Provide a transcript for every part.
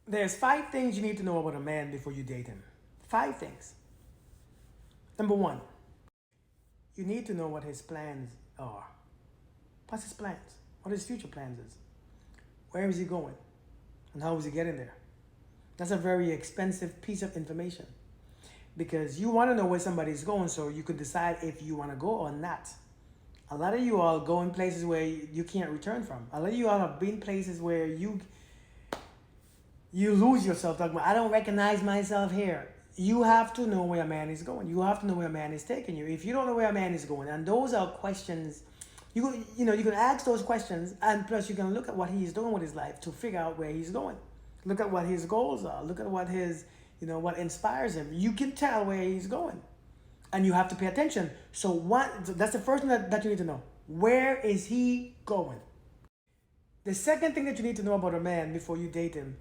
There's 5 things you need to know about a man before you date him. 5 things. Number one, you need to know what his plans are. What's his plans? What his future plans is. Where is he going? And how is he getting there? That's a very expensive piece of information because you want to know where somebody's going so you could decide if you want to go or not. A lot of you all go in places where you can't return from. A lot of you all have been places where you lose yourself talking about, I don't recognize myself here. You have to know where a man is going. You have to know where a man is taking you. If you don't know where a man is going, and those are questions, you can ask those questions, and plus you can look at what he's doing with his life to figure out where he's going. Look at what his goals are. Look at what what inspires him. You can tell where he's going, and you have to pay attention. So that's the first thing that you need to know. Where is he going? The second thing that you need to know about a man before you date him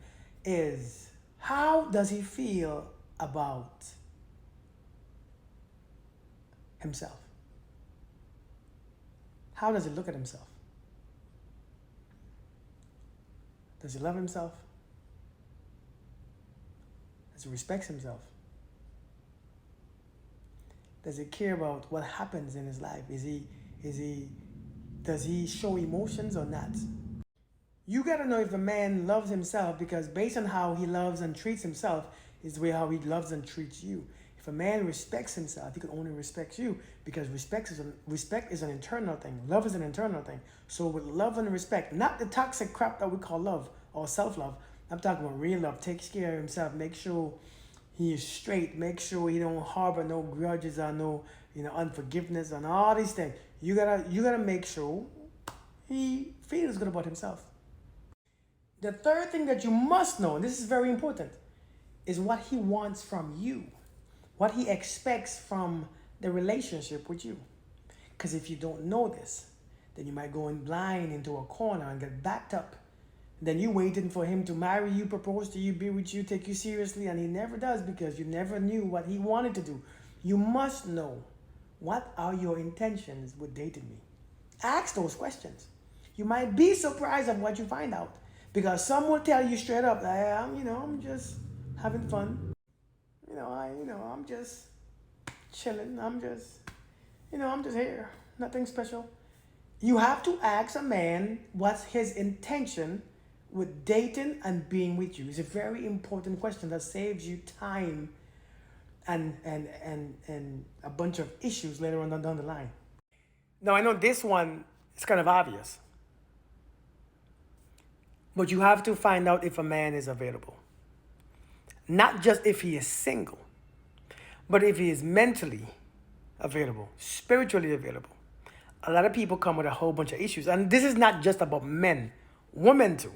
is how does he feel about himself? How does he look at himself? Does he love himself? Does he respect himself? Does he care about what happens in his life? Does he show emotions or not? You gotta know if a man loves himself because based on how he loves and treats himself is the way how he loves and treats you. If a man respects himself, he can only respect you because respect is an internal thing. Love is an internal thing. So with love and respect, not the toxic crap that we call love or self-love. I'm talking about real love. Takes care of himself. Make sure he is straight. Make sure he don't harbor no grudges or no unforgiveness and all these things. You gotta make sure he feels good about himself. The third thing that you must know, and this is very important, is what he wants from you, what he expects from the relationship with you. Because if you don't know this, then you might go in blind into a corner and get backed up. Then you waiting for him to marry you, propose to you, be with you, take you seriously, and he never does because you never knew what he wanted to do. You must know, what are your intentions with dating me? Ask those questions. You might be surprised at what you find out. Because some will tell you straight up, I'm just having fun. I'm just chilling. I'm just here. Nothing special. You have to ask a man what's his intention with dating and being with you. It's a very important question that saves you time and a bunch of issues later on down the line. Now I know this one is kind of obvious. But you have to find out if a man is available. Not just if he is single, but if he is mentally available, spiritually available. A lot of people come with a whole bunch of issues. And this is not just about men, women too.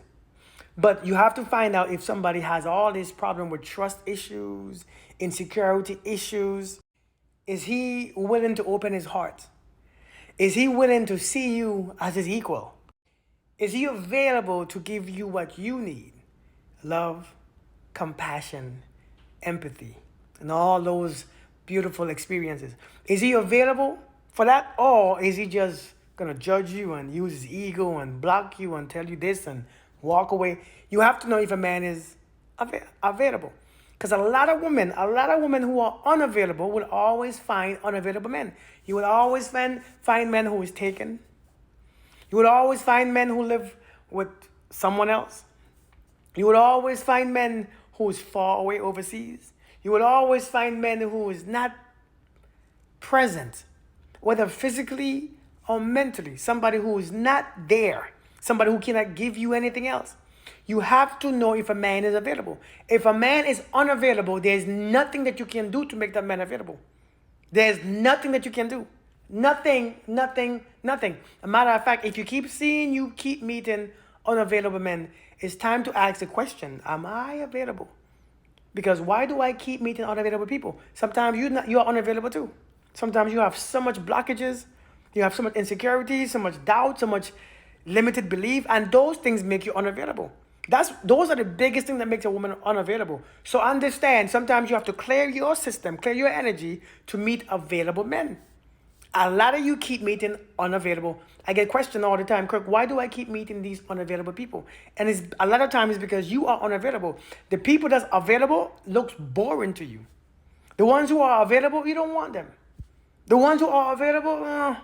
But you have to find out if somebody has all this problem with trust issues, insecurity issues. Is he willing to open his heart? Is he willing to see you as his equal? Is he available to give you what you need? Love, compassion, empathy, and all those beautiful experiences. Is he available for that? Or is he just going to judge you and use his ego and block you and tell you this and walk away? You have to know if a man is available. Because a lot of women who are unavailable will always find unavailable men. You will always find men who is taken. You will always find men who live with someone else. You will always find men who is far away overseas. You will always find men who is not present, whether physically or mentally. Somebody who is not there. Somebody who cannot give you anything else. You have to know if a man is available. If a man is unavailable, there's nothing that you can do to make that man available. There's nothing that you can do. Nothing. A matter of fact, if you keep meeting unavailable men, it's time to ask the question, am I available? Because why do I keep meeting unavailable people? Sometimes you are unavailable too. Sometimes you have so much blockages, you have so much insecurity, so much doubt, so much limited belief, and those things make you unavailable. Those are the biggest thing that makes a woman unavailable. So understand, sometimes you have to clear your system, clear your energy to meet available men. A lot of you keep meeting unavailable. I get questioned all the time, Kirk, why do I keep meeting these unavailable people? And it's a lot of times because you are unavailable. The people that's available looks boring to you. The ones who are available, you don't want them. The ones who are available,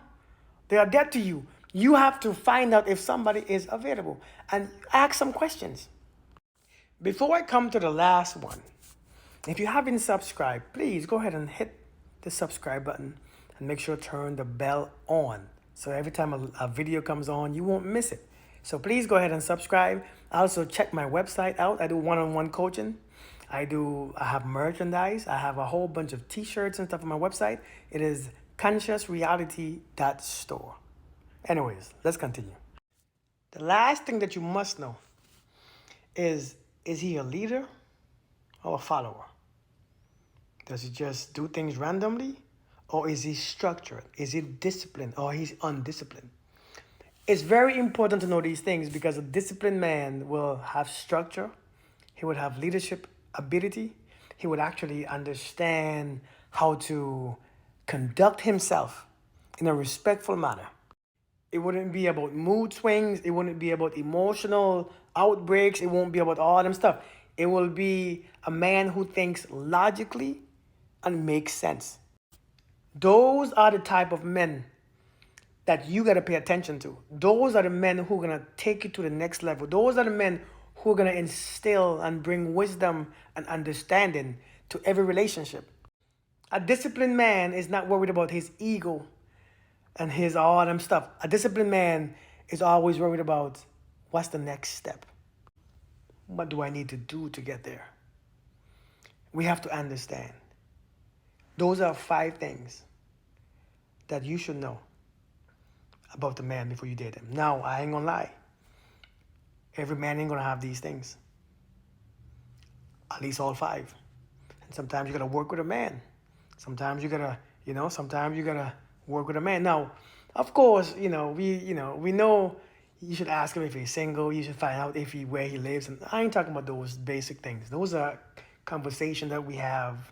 they are dead to you. You have to find out if somebody is available and ask some questions. Before I come to the last one, if you haven't subscribed, please go ahead and hit the subscribe button and make sure to turn the bell on. So every time a video comes on, you won't miss it. So please go ahead and subscribe. Also check my website out. I do one-on-one coaching. I have merchandise. I have a whole bunch of t-shirts and stuff on my website. It is consciousreality.store. Anyways, let's continue. The last thing that you must know is he a leader or a follower? Does he just do things randomly? Or is he structured? Is he disciplined or he's undisciplined? It's very important to know these things because a disciplined man will have structure. He would have leadership ability. He would actually understand how to conduct himself in a respectful manner. It wouldn't be about mood swings. It wouldn't be about emotional outbreaks. It won't be about all them stuff. It will be a man who thinks logically and makes sense. Those are the type of men that you got to pay attention to. Those are the men who are going to take you to the next level. Those are the men who are going to instill and bring wisdom and understanding to every relationship. A disciplined man is not worried about his ego and his all them stuff. A disciplined man is always worried about what's the next step. What do I need to do to get there? We have to understand. Those are 5 things that you should know about the man before you date him. Now, I ain't gonna lie. Every man ain't gonna have these things. At least all 5. And sometimes you gotta work with a man. Sometimes you gotta, sometimes you gotta work with a man. Now, of course, we know you should ask him if he's single. You should find out where he lives. And I ain't talking about those basic things. Those are conversations that we have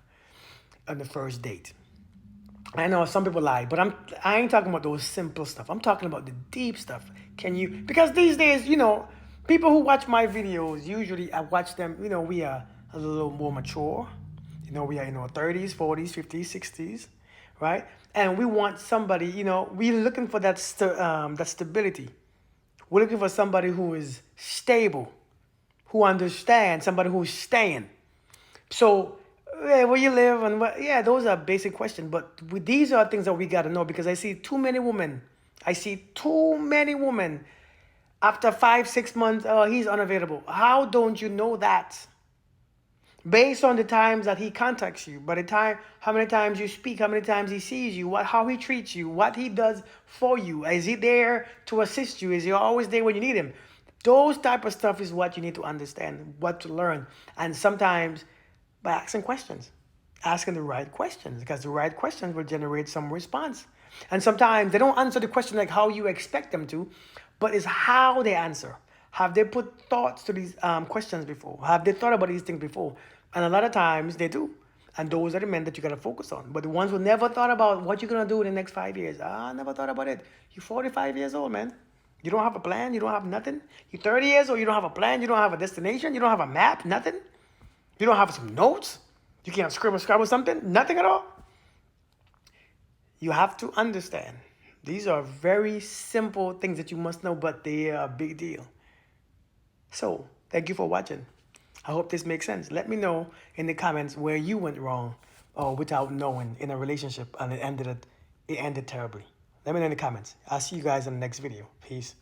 on the first date. I know some people lie, but I ain't talking about those simple stuff. I'm talking about the deep stuff. Because these days, people who watch my videos, usually I watch them, we are a little more mature. We are in our 30s, 40s, 50s, 60s, right? And we want somebody, we're looking for that stability. We're looking for somebody who is stable, who understands, somebody who's staying. So, where you live and those are basic questions. But these are things that we got to know because I see too many women. After 5-6 months, he's unavailable. How don't you know that? Based on the times that he contacts you, how many times you speak, how many times he sees you, how he treats you, what he does for you. Is he there to assist you? Is he always there when you need him? Those type of stuff is what you need to understand, what to learn. And sometimes by asking the right questions, because the right questions will generate some response. And sometimes they don't answer the question like how you expect them to, but it's how they answer. Have they put thoughts to these questions before? Have they thought about these things before? And a lot of times they do. And those are the men that you got to focus on. But the ones who never thought about what you're going to do in the next 5 years, I never thought about it. You're 45 years old, man. You don't have a plan. You don't have nothing. You're 30 years old. You don't have a plan. You don't have a destination. You don't have a map. Nothing. You don't have some notes. You can't scrabble something. Nothing at all. You have to understand. These are very simple things that you must know, but they are a big deal. So, thank you for watching. I hope this makes sense. Let me know in the comments where you went wrong or without knowing in a relationship and it ended terribly. Let me know in the comments. I'll see you guys in the next video. Peace.